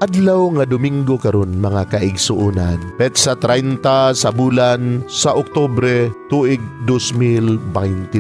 Adlaw nga Domingo karon mga kaigsuunan. Petsa 30 sa bulan sa Oktubre tuig 2022.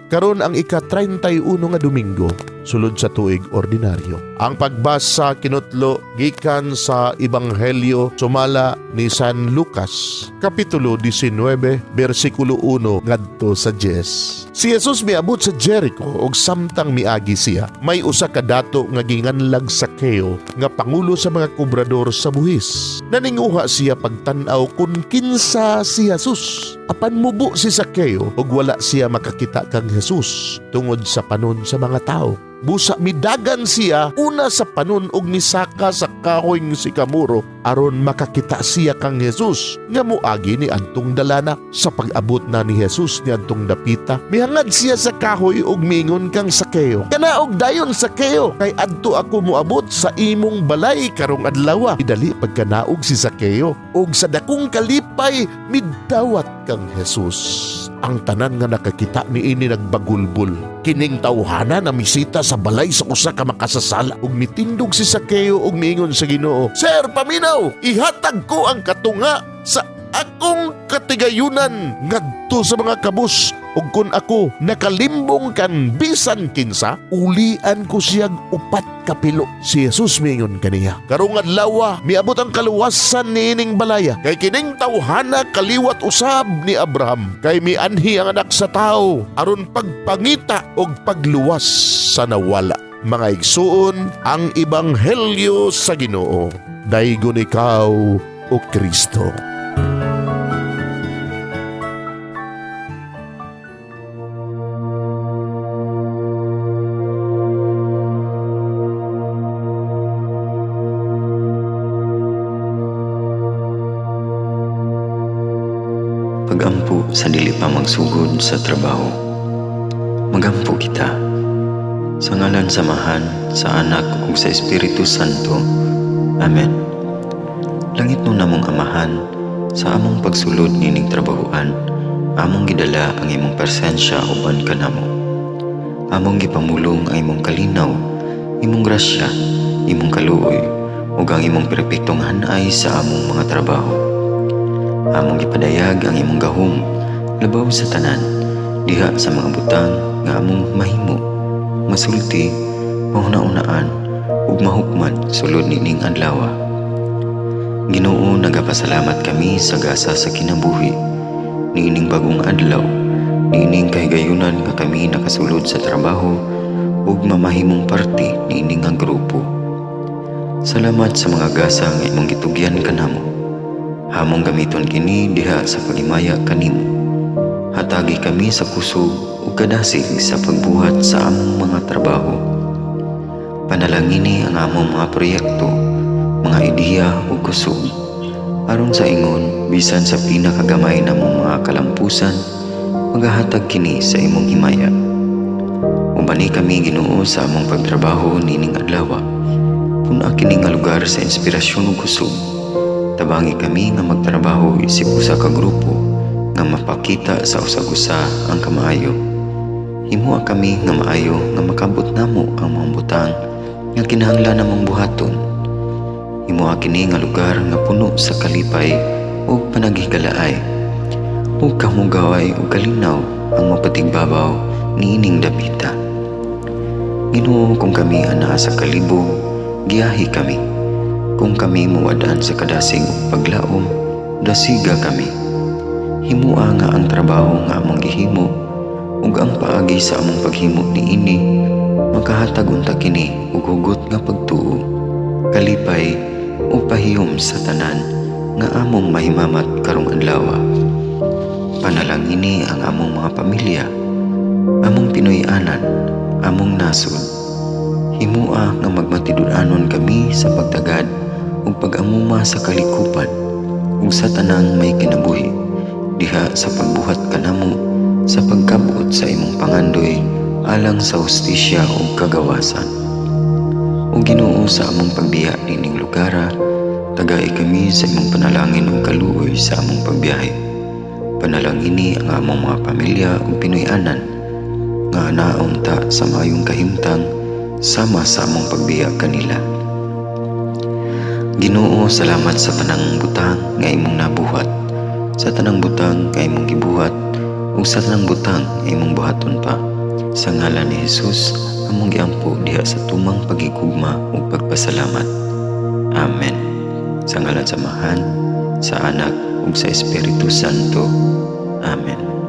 Karon ang ika-31 nga Domingo sulod sa tuig ordinaryo. Ang pagbasa kinutlo gikan sa Ebanghelyo sumala ni San Lucas, kapitulo 19, bersikulo 1 ngadto sa 10. Si Jesus miabot sa Jericho ug samtang miagi siya, may usa ka dato nga ginganlag Sakeo nga pangulo sa mga kubrador sa buhis. Naninguha siya pagtan-aw kun kinsa si Jesus. Apan mubo si Sakeo ug wala siya makakita kang Jesus tungod sa panon sa mga tao. Busa midagan siya una sa panon og misaka sa kahoy ng sikamuro aron makakita siya kang Jesus nga moagi ni antong dalana. Sa pag-abot na ni Jesus ni antong dapita, mihangad siya sa kahoy og miingon kang Sakeo, "Kanaog dayon Sakeo, kay adto ako moabot sa imong balay karong adlaw." Idali pagkanaog si Sakeo og sa dakong kalipay middawat kang Jesus. Ang tanan nga nakakita niini nagbagulbol. Kining tawhana na misita sa balay sa usa ka makasasala ug mitindog si Sakeo ug miingon sa Ginoo, "Sir, paminaw, ihatag ko ang katunga sa akong katigayunan ngadto sa mga kabus ug kun ako nakalimbong kan bisan kinsa, ulian ko siyag 4 kapilo." Si Jesus miingon kaniya, "Karong adlaw miabot ang kaluwasan niining balaya, kay kining tawhana kaliwat usab ni Abraham, kay mianhi ang anak sa tao aron pagpangita og pagluwas sa nawala." Mga igsuon, ang Ebanghelyo sa Ginoo. Daygon ikaw, o Kristo. Pagampo sa dili pa magsugod sa trabaho. Magampo kita. Sa ngalan samahan, sa Anak ug sa Espiritu Santo. Amen. Langit nun namong Amahan, sa among pagsulod nining trabahoan, among gidala ang imong presensya uban kanamo. Among gipamulong ang imong kalinaw, imong grasya, imong kaluoy, ug ang imong perpektong hanay sa among mga trabaho. Among gipadayag ang imong gahom labaw sa tanan diha sa mga butang nga among mahimo, masulti, mahuna-unaan ug mahukman sulod nining adlaw. Ginoo, nagapasalamat kami sa gasa sa kinabuhi niining bagong adlaw, niining kahigayunan nga kami nakasulod sa trabaho ug mamahimong parte niining nga grupo. Salamat sa mga gasa nga imong gitugyan kanamo. Hamong gamiton kini diha sa pagimaya kanimo. Hatagi kami sa kusog ug kadasig sa pagbuhat sa among mga trabaho. Panalangini ang among mga proyekto, mga ideya ug kusog. Aron sa ingon, bisan sa pinakagamay namong mga kalampusan, magahatag kini sa imong himaya. Ubani kami Ginoo sa among pagtrabaho nining adlaw. Puna kini nga lugar sa inspirasyon ug kusog. Tabangi kami nga magtrabaho isip usa ka grupo nga mapakita sa usag-usa ang kamaayo. Himua kami nga maayo nga makabot namo ang mga butang nga kinahanglan namong buhaton. Himua kini nga lugar nga puno sa kalipay ug panagihigalaay. Ug kamugaway ug kalinaw ang mapatigbabaw niining dapita. Ginoo, kung kami anaa sa kalibog, giyahi kami. Kung kami muwadaan sa kadasig ug paglaom, dasiga kami. Himua nga ang trabaho nga among gihimo ug ang paagi sa among paghimo niini makahatag unta kini ug hugot nga pagtuo, kalipay ug pahiyom sa tanan nga among mahimamat karong adlaw. Panalangini ang among mga pamilya, among Pinoy-anan, among nasod. Himua nga magmatidud-anon kami sa pagtagad ug pag-amuma sa kalikupan ug sa tanang may kinabuhi diha sa pagbuhat kanamo sa pagkabot sa imong pangandoy alang sa hustisya ug kagawasan. Ug Ginoo, sa among pagbiya nining lugar, tagay kami sa imong panalangin ug kaluoy sa among pagbiyahe. Panalangini ang among mga pamilya ug Pinoy-anan nga anaon ta sa maayong kahimtang sama sa among pagbiya kanila. Ginoo, salamat sa tanang butang nga imong nabuhat, sa tanang butang nga imong gibuhat, ug sa tanang butang nga imong buhaton pa. Sa ngalan ni Jesus, among giampo diha sa tumang pagigugma ug pagpasalamat. Amen. Sa ngalan sa Amahan, sa Anak ug sa Espiritu Santo. Amen.